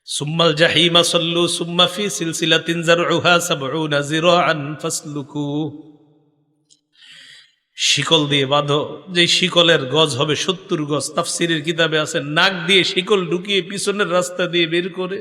সুম্মাল জাহিমা সাল্লু সুম্মা ফি সিলসিলাতিন যারউহা ৭০ যিরাআন ফাসলুকু। শিকল দিয়ে বাঁধো, যে শিকলের গজ হবে ৭০ গজ। তাফসীরের কিতাবে আছে নাক দিয়ে শিকল ঢুকিয়ে পিছনের রাস্তা দিয়ে বের করে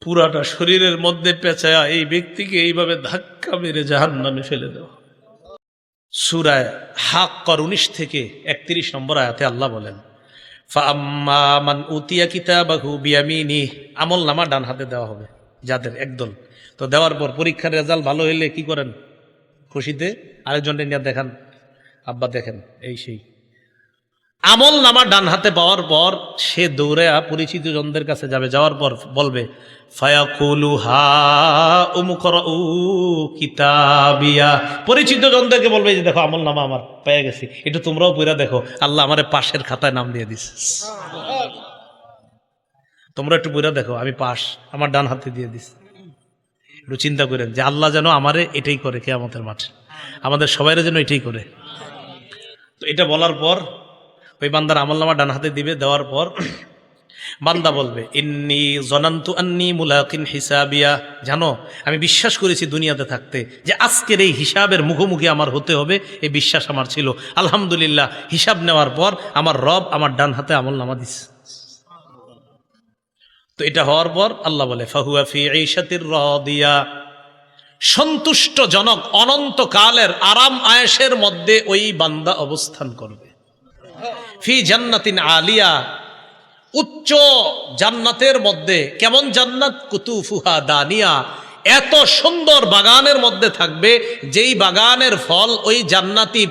পুরাটা শরীরের মধ্যে পেঁচায়া এই ব্যক্তিকে এইভাবে ধাক্কা মেরে জাহান্নামে ফেলে দেওয়া। সূরা হাক্কার ১৯ থেকে ৩১ নম্বর আয়াতে আল্লাহ বলেন, ফাআম্মা মান উতিয়া কিতাবাহু বিয়ামিনিহি, আমল নামা ডান হাতে দেওয়া হবে যাদের একদল। তো দেওয়ার পর পরীক্ষার রেজাল্ট ভালো হইলে কি করেন? খুশিতে আরেকজনের নিয়ে দেখান, আব্বা দেখেন, এই সেই। আমল নামা ডান হাতে পাওয়ার পর সে দৌড়ে পরিচিত জনদের কাছে যাবে, যাওয়ার পর বলবে ফায়াকুলু হা উমকরাউ কিতাবিয়া। পরিচিত জনদেরকে বলবে যে দেখো আমল নামা আমার পেয়ে গেছি, একটু তোমরাও পড়া দেখো, আল্লাহ আমারে পাশের খাতায় নাম দিয়ে দিস। তোমরা একটু পড়া দেখো, আমি পাশ, আমার ডান হাতে দিয়ে দিস। একটু চিন্তা করেন যে আল্লাহ যেন আমারে এটাই করে কিয়ামতের মাঠে, আমাদের সবাইরে যেন এটাই করে। তো এটা বলার পর ওই বান্দার আমলনামা ডান হাতে দিবে। দেওয়ার পর বান্দা বলবে ইন্নী জনান্তু আন্নী মুলাকিন হিসাবিয়া, জানো আমি বিশ্বাস করেছি দুনিয়াতে থাকতে যে আজকের এই হিসাবের মুখোমুখি আমার হতে হবে, এই বিশ্বাস আমার ছিল। আলহামদুলিল্লাহ, হিসাব নেওয়ার পর আমার রব আমার ডান হাতে আমলনামা দিছে। তো এটা হওয়ার পর আল্লাহ বলে ফাহুয়া ফি ঈশাতির রাদিয়া, সন্তুষ্টজনক অনন্তকালের আরাম আয়েশের মধ্যে ওই বান্দা অবস্থান করবে। ফি জান্নাতিন আলিয়া, উচ্চ জান্নাতের মধ্যে। কেমন জান্নাত? কুতুফুহা দানিয়া, এত সুন্দর বাগানের মধ্যে থাকবে যেই বাগানের ফল ওই জান্নাতি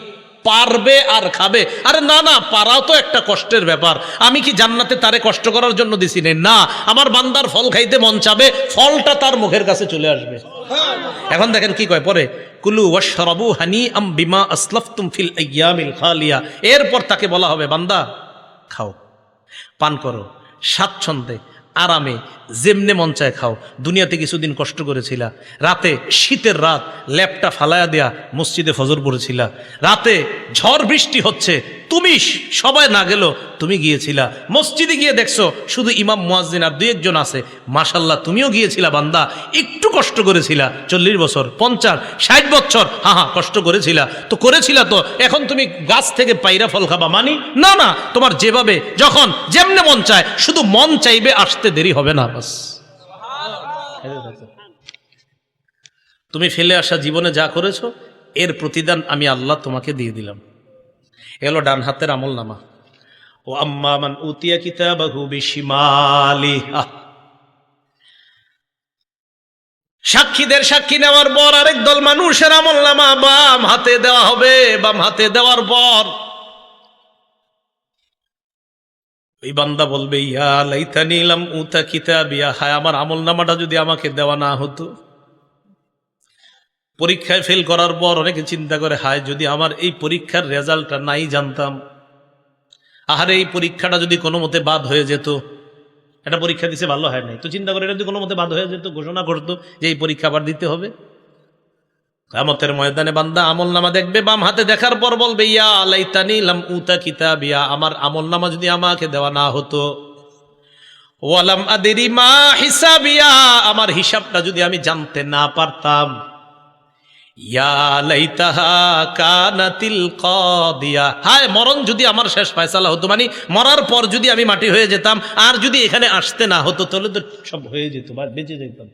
পারবে আর খাবে। আরে না না, পারাও তো একটা কষ্টের ব্যাপার। আমি কি জান্নাতে তারে কষ্ট করার জন্য দিছি না? আমার বান্দার ফল খাইতে মন চাবে, ফলটা তার মুখের কাছে চলে আসবে। এখন দেখেন কি কয় পরে, কুলু ওয়াশরাবু হানিআম বিমা আসলাফতুম ফিল আইয়ামিল খালিয়া। এরপর তাকে বলা হবে বান্দা খাও, পান করো, স্বাচ্ছন্দ্যে আরামে যেমনে মন চায় খাও। দুনিয়াতে কিছুদিন কষ্ট করেছিলা, রাতে শীতের রাত ল্যাপটা ফালায়া দেয়া মসজিদে ফজর পড়েছিলা, রাতে ঝড় বৃষ্টি হচ্ছে, তুমি সবাই না গেল তুমি গিয়েছিলা, মসজিদে গিয়ে দেখছো শুধু ইমাম মুয়াজ্জিন আর দুই একজন আছে, মাশাল্লাহ তুমিও গিয়েছিলা বান্দা, একটু কষ্ট করেছিলা, 40 বছর 50 60 বছর, হ্যাঁ কষ্ট করেছিলা তো করেছিলা, তো এখন তুমি গাছ থেকে পাইরা ফল খাবা মানি না? না, তোমার যেভাবে যখন যেমনে মন চায়, শুধু মন চাইবে, আসতে দেরি হবে না। বাস তুমি ফেলে আসা জীবনে যা করেছো এর প্রতিদান আমি আল্লাহ তোমাকে দিয়ে দিলাম। এলো ডান হাতের আমল নামা। ও আম্মা মান উতিয়া কিতাবাহু বিশিমালি, সাক্ষীদের সাক্ষী নেওয়ার পর আরেক দল মানুষের আমল নামা বাম হাতে দেওয়া হবে। বাম হাতে দেওয়ার পর ওই বান্দা বলবে ইয়া লাইতানি লাম উতা কিতাবিয়া, হায় আমার আমল নামাটা যদি আমাকে দেওয়া না হতো। পরীক্ষায় ফেল করার পর অনেকে চিন্তা করে হায় যদি আমার এই পরীক্ষার রেজাল্টটা নাই জানতাম, আহারে এই পরীক্ষাটা যদি কোনো মতে বাদ হয়ে যেত। একটা পরীক্ষা দিছে ভালো হয় নাই, তো চিন্তা করে এটা যদি কোনো মতে বাদ হয়ে যেত, ঘোষণা করতো যে এই পরীক্ষা আবার দিতে হবে। কিয়ামতের ময়দানে বান্দা আমল নামা দেখবে, বাম হাতে দেখার পর বলবে ইয়া লাইতানি লাম উতা কিতাবিয়া, আমার আমল নামা যদি আমাকে দেওয়া না হতো। ওয়ালাম আদরি মা হিসাবিয়া, আমার হিসাবটা যদি আমি জানতে না পারতাম। ইয়া লাইতাহা কানাতিল কাদিয়া, হায় মরণ যদি আমার শেষ ফয়সালা হতো, মানে মরার পর যদি আমি মাটি হয়ে যেতাম, আর যদি এখানে আসতে না হতো তাহলে তো সব হয়ে যেত, বেঁচে যেতাম।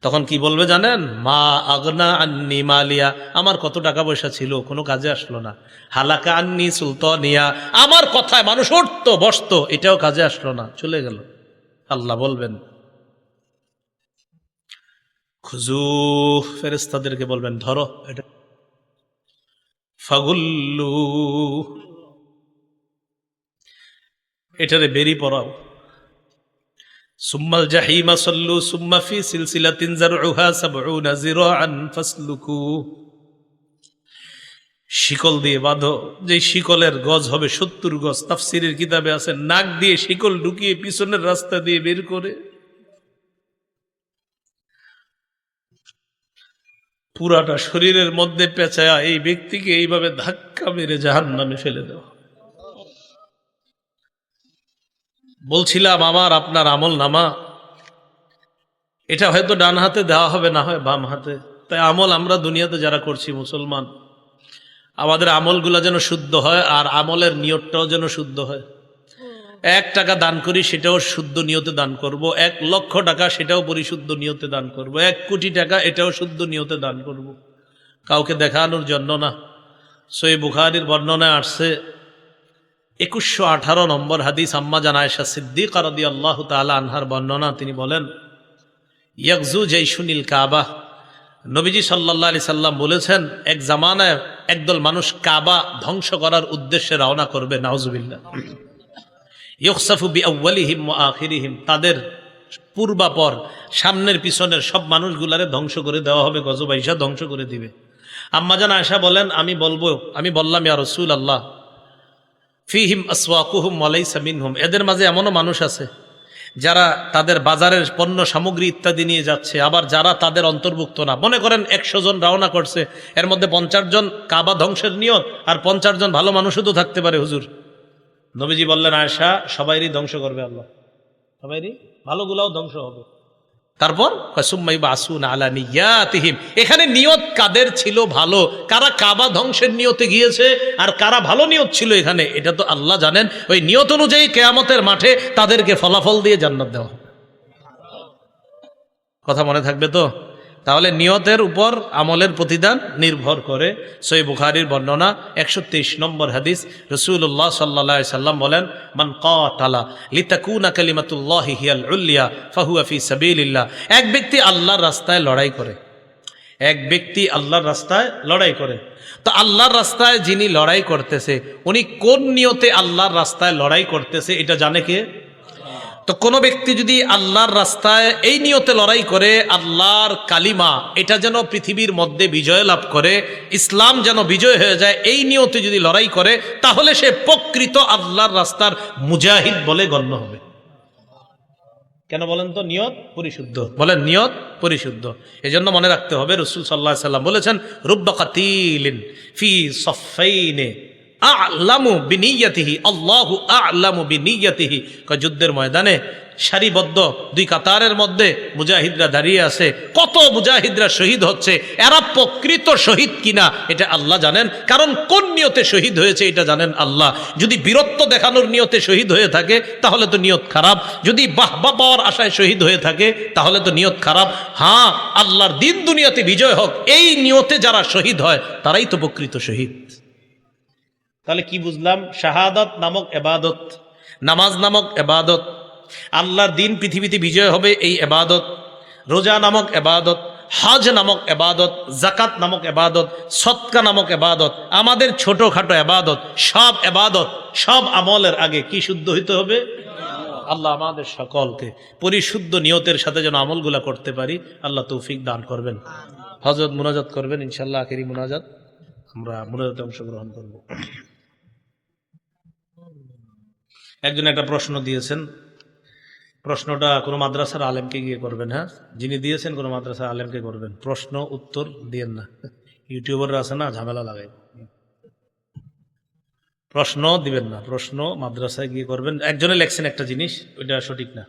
তখন কি বলবে জানেন? মা আগনা আন্নি মালিয়া, আমার কত টাকা পয়সা ছিল কোনো কাজে আসলো না। হালাকা আন্নি সুলতানিয়া, আমার কথায় মানুষ উঠতো বসতো, এটাও কাজে আসলো না, চলে গেল। আল্লাহ বলবেন খুজু, ফেরেশতাদেরকে বলবেন ধরো এটা, ফাগুল্লু, এটারে বেরি পড়াও। সুম্মাল জাহিমা সাল্লু সুম্মা ফি সিলসিলাতিন যারউহা ৭০ যিরাআন ফাসলুকু। শিকল দিয়ে বাঁধো, যে শিকলের গজ হবে ৭০ গজ। তাফসীরের কিতাবে আছে নাক দিয়ে শিকল ঢুকিয়ে পিছনের রাস্তা দিয়ে বের করে পুরাটা শরীরের মধ্যে পেঁচায়া এই ব্যক্তিকে এইভাবে ধাক্কা মেরে জাহান্নামে ফেলে দেওয়া। বলছিলাম আমার আপনার আমল নামা এটা হয়তো ডান হাতে দেওয়া হবে, না হয় বাম হাতে। তাই আমল আমরা দুনিয়াতে যারা করছি মুসলমান, আমাদের আমলগুলো যেন শুদ্ধ হয়, আর আমলের নিয়তটাও যেন শুদ্ধ হয়। 1 টাকা দান করি, সেটাও শুদ্ধ নিয়তে দান করব। 1 লক্ষ টাকা, সেটাও পরিশুদ্ধ নিয়তে দান করব। 1 কোটি টাকা, এটাও শুদ্ধ নিয়তে দান করব, কাউকে দেখানোর জন্য না। সহিহ বুখারীর বর্ণনায় আসছে 2118 নম্বর হাদিস, আম্মা জান আয়েশা সিদ্দিকা রাদিয়াল্লাহু তাআলা আনহার বর্ণনা। তিনি বলেন, ইয়াগজু জাইশুনিল কাবা, নবীজি সাল্লাল্লাহু আলাইহি সাল্লাম বলেছেন, এক জামানায় একদল মানুষ কাবা ধ্বংস করার উদ্দেশ্যে রওনা করবে। নাউজুবিল্লাহ। ইউখসাফু বিআউয়ালিহিম ওয়া আখিরিহিম, তাদের পূর্বাপর সামনের পিছনের সব মানুষগুলারে ধ্বংস করে দেওয়া হবে, গজব আইসা ধ্বংস করে দিবে। আম্মা জান আয়েশা বলেন, আমি বললাম, ইয়া রাসূলুল্লাহ, ফিহিম আসওয়াকুহুম ওয়া লাইসা মিনহুম, এদের মাঝে এমনও মানুষ আছে যারা তাদের বাজারের পণ্য সামগ্রী ইত্যাদি নিয়ে যাচ্ছে, আবার যারা তাদের অন্তর্ভুক্ত না। মনে করেন 100 জন রওনা করছে, এর মধ্যে 50 জন কাবা ধ্বংসের নিয়ত, আর 50 জন ভালো মানুষও তো থাকতে পারে হুজুর। নবীজি বললেন, আয়েশা, সবাইরই ধ্বংস করবে আল্লাহ, সবাইরই, ভালোগুলাও ধ্বংস হবে। তারপর এখানে নিয়ত কাদের ছিল ভালো, কারা কাবা ধ্বংসের নিয়তে গিয়েছে আর কারা ভালো নিয়ত ছিল এখানে, এটা তো আল্লাহ জানেন। ওই নিয়ত অনুযায়ী কিয়ামতের মাঠে তাদেরকে ফলাফল দিয়ে জান্নাত দেওয়া হবে। কথা মনে থাকবে তো? তাহলে নিয়তের উপর আমলের প্রতিদান নির্ভর করে। সহিহ বুখারীর বর্ণনা 123 নম্বর হাদিস, রাসূলুল্লাহ সাল্লাল্লাহু আলাইহি সাল্লাম বলেন, মান কাতালা লিতাকুনা কালিমাতুল্লাহি হিয়াল উলিয়া ফাহুয়া ফি সাবিলিল্লাহ। এক ব্যক্তি আল্লাহর রাস্তায় লড়াই করে, এক ব্যক্তি আল্লাহর রাস্তায় লড়াই করে। তো আল্লাহর রাস্তায় যিনি লড়াই করতেছে, উনি কোন নিয়তে আল্লাহর রাস্তায় লড়াই করতেছে এটা জানে কে? তো কোনো ব্যক্তি যদি আল্লাহর রাস্তায় এই নিয়তে লড়াই করে, আল্লাহর কালিমা এটা যেন পৃথিবীর মধ্যে বিজয় লাভ করে, ইসলাম যেন বিজয় হয়ে যায়, এই নিয়তে যদি লড়াই করে, তাহলে সে প্রকৃত আল্লাহর রাস্তার মুজাহিদ বলে গণ্য হবে। কেন বলেন তো? নিয়ত পরিশুদ্ধ। বলেন, নিয়ত পরিশুদ্ধ। এজন্য মনে রাখতে হবে, রাসূল সাল্লাল্লাহু আলাইহি সাল্লাম বলেছেন, রুব্বা কাতিলিন ফি সাফাইনে আ'লামু বিনিয়াতিহি আল্লাহু আ'লামু বিনিয়াতিহি। যুদ্ধের ময়দানে সারিবদ্ধ 2 কাতারের মধ্যে মুজাহিদরা দাঁড়িয়ে আছে, কত মুজাহিদরা শহীদ হচ্ছে, এরা প্রকৃত শহীদ কিনা এটা আল্লাহ জানেন। কারণ কোন নিয়তে শহীদ হয়েছে এটা জানেন আল্লাহ। যদি বীরত্ব দেখানোর নিয়তে শহীদ হয়ে থাকে তাহলে তো নিয়ত খারাপ, যদি বাহবা পাওয়ার আশায় শহীদ হয়ে থাকে তাহলে তো নিয়ত খারাপ। হ্যাঁ, আল্লাহর দিন দুনিয়াতে বিজয় হোক, এই নিয়তে যারা শহীদ হয় তারাই তো প্রকৃত শহীদ। তাহলে কি বুঝলাম? শাহাদাত নামক এবাদত, নামাজ নামক এবাদত, আল্লাহর দিন পৃথিবীতে বিজয় হবে এই এবাদত, রোজা নামক এবাদত, হজ নামক এবাদত, জাকাত নামক এবাদত, সদকা নামক এবাদত, আমাদের ছোটখাটো এবাদত, সব এবাদত, সব আমলের আগে কি শুদ্ধ হইতে হবে? আল্লাহ আমাদের সকলকে পরিশুদ্ধ নিয়তের সাথে যেন আমলগুলা করতে পারি, আল্লাহ তৌফিক দান করবেন। হযরত মুনাজাত করবেন ইনশাআল্লাহ, আখেরি মুনাজাত, আমরা মুনাজাতে অংশগ্রহণ করব। একজন একটা প্রশ্ন দিয়েছেন, প্রশ্নটা কোনো মাদ্রাসার আলেমকে গিয়ে করবেন। হ্যাঁ, যিনি দিয়েছেন কোনো মাদ্রাসার আলেমকে করবেন, প্রশ্ন উত্তর দিয়েন না। ইউটিউবাররা আছে না, ঝামেলা লাগাই, প্রশ্ন দিবেন না, প্রশ্ন মাদ্রাসায় গিয়ে করবেন। একজনে লেখছেন একটা জিনিস, ওইটা সঠিক না।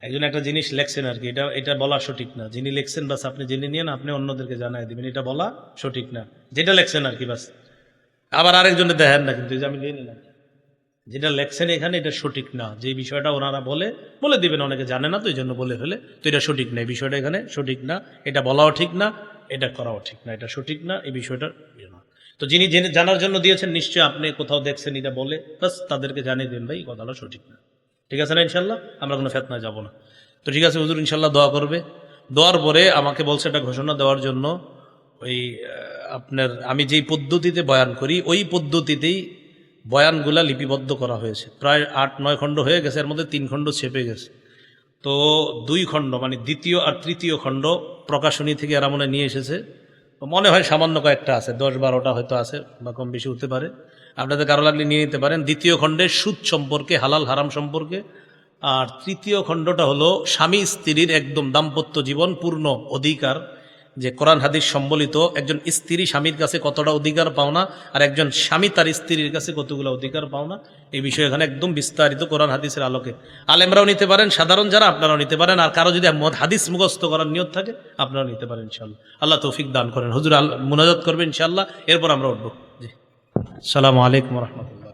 একজন একটা জিনিস লেখছেন আর কি, এটা বলা সঠিক না। যিনি লেখছেন বাস আপনি জেনে নিয়ে আপনি অন্যদেরকে জানাই দিবেন, এটা বলা সঠিক না, যেটা লেখছেন আর কি বাস। আবার আরেকজনে দেখেন না, কিন্তু আমি দিয়ে নিলাম, যেটা লেখছেন এখানে এটা সঠিক না, যে বিষয়টা ওনারা বলে দিবেন, অনেকে জানে না তো এই জন্য বলে ফেলে, তো এটা সঠিক না, এই বিষয়টা এখানে সঠিক না, এটা বলাও ঠিক না, এটা করাও ঠিক না, এটা সঠিক না, এই বিষয়টা না। তো যিনি জানার জন্য দিয়েছেন নিশ্চয়ই আপনি কোথাও দেখছেন এটা বলে, বাস তাদেরকে জানিয়ে দিন ভাই কথাটা সঠিক না। ঠিক আছে না? ইনশাল্লাহ আমরা কোনো ফেতনায় যাব না। তো ঠিক আছে, হুজুর ইনশাল্লাহ দোয়া করবে। দোয়ার পরে আমাকে বলছে এটা ঘোষণা দেওয়ার জন্য, ওই আপনার আমি যেই পদ্ধতিতে বয়ান করি ওই পদ্ধতিতেই বয়ানগুলা লিপিবদ্ধ করা হয়েছে। প্রায় 8-9 খণ্ড হয়ে গেছে, এর মধ্যে 3 খণ্ড ছেপে গেছে। তো 2 খণ্ড মানে দ্বিতীয় আর তৃতীয় খণ্ড প্রকাশনী থেকে এরা মনে নিয়ে এসেছে, মনে হয় সামান্য কয়েকটা আছে, 10-12টা হয়তো আছে বা কম বেশি হতে পারে। আপনাদের কারো লাগলে নিয়ে নিতে পারেন। দ্বিতীয় খণ্ডে সুদ সম্পর্কে, হালাল হারাম সম্পর্কে, আর তৃতীয় খণ্ডটা হলো স্বামী স্ত্রীর একদম দাম্পত্য জীবন পূর্ণ অধিকার, যে কোরআন হাদিস সম্বলিত একজন স্ত্রী স্বামীর কাছে কতটা অধিকার পাওনা আর একজন স্বামী তার স্ত্রীর কাছে কতগুলো অধিকার পাওনা, এই বিষয়ে এখানে একদম বিস্তারিত কোরআন হাদিসের আলোকে আলেমরাও নিতে পারেন, সাধারণ যারা আপনারাও নিতে পারেন, আর কারো যদি হাদিস মুখস্থ করার নিয়ত থাকে আপনারাও নিতে পারেন ইনশাআল্লাহ। আল্লাহ তৌফিক দান করেন। হুজুর মুনাজাত করবেন ইনশাআল্লাহ, এরপর আমরা উঠবো। জি, আসসালামু আলাইকুম ওয়া রাহমাতুল্লাহ।